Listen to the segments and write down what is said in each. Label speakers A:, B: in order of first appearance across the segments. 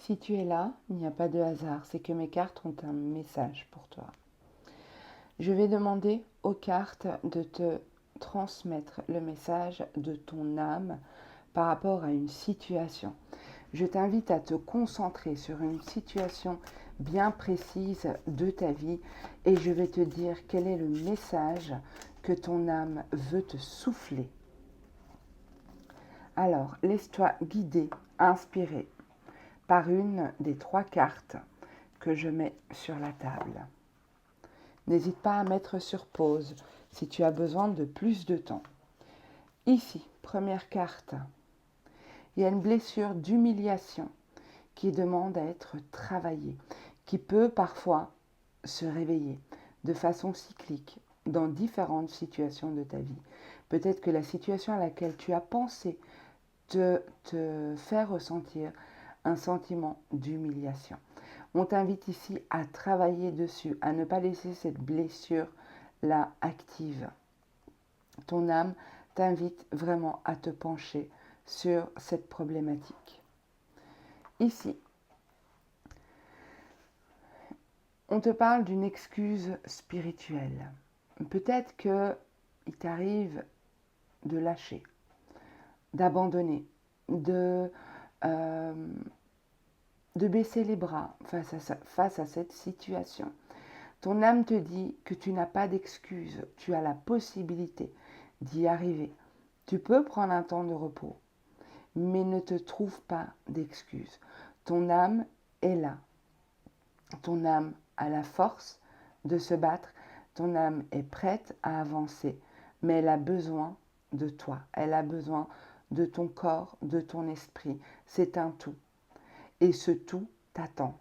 A: Si tu es là, il n'y a pas de hasard, c'est que mes cartes ont un message pour toi. Je vais demander aux cartes de te transmettre le message de ton âme par rapport à une situation. Je t'invite à te concentrer sur une situation bien précise de ta vie et je vais te dire quel est le message que ton âme veut te souffler. Alors, laisse-toi guider, inspirer par une des 3 cartes que je mets sur la table. N'hésite pas à mettre sur pause si tu as besoin de plus de temps. Ici, première carte, il y a une blessure d'humiliation qui demande à être travaillée, qui peut parfois se réveiller de façon cyclique dans différentes situations de ta vie. Peut-être que la situation à laquelle tu as pensé te faire ressentir un sentiment d'humiliation. On t'invite ici à travailler dessus, à ne pas laisser cette blessure-là active. Ton âme t'invite vraiment à te pencher sur cette problématique. Ici, on te parle d'une excuse spirituelle. Peut-être qu'il t'arrive de lâcher, d'abandonner, de baisser les bras face à cette situation. Ton âme te dit que tu n'as pas d'excuse, tu as la possibilité d'y arriver. Tu peux prendre un temps de repos, mais ne te trouve pas d'excuse. Ton âme est là. Ton âme a la force de se battre. Ton âme est prête à avancer, mais elle a besoin de toi. Elle a besoin de ton corps, de ton esprit. C'est un tout. Et ce tout t'attend.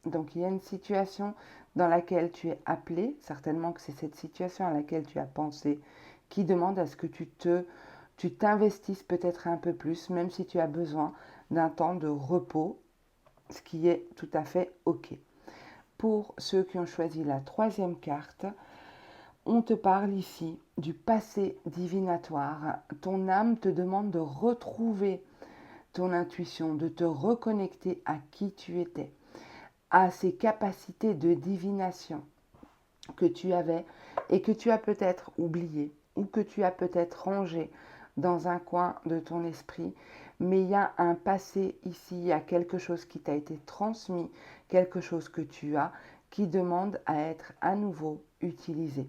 A: Donc il y a une situation dans laquelle tu es appelé, certainement que c'est cette situation à laquelle tu as pensé, qui demande à ce que tu t'investisses peut-être un peu plus, même si tu as besoin d'un temps de repos, ce qui est tout à fait OK. Pour ceux qui ont choisi la 3e carte, on te parle ici du passé divinatoire. Ton âme te demande de retrouver ton intuition, de te reconnecter à qui tu étais, à ces capacités de divination que tu avais et que tu as peut-être oublié ou que tu as peut-être rangé dans un coin de ton esprit. Mais il y a un passé ici, il y a quelque chose qui t'a été transmis, quelque chose que tu as qui demande à être à nouveau utilisé.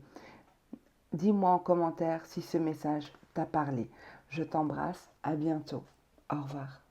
A: Dis-moi en commentaire si ce message t'a parlé. Je t'embrasse, à bientôt. Au revoir.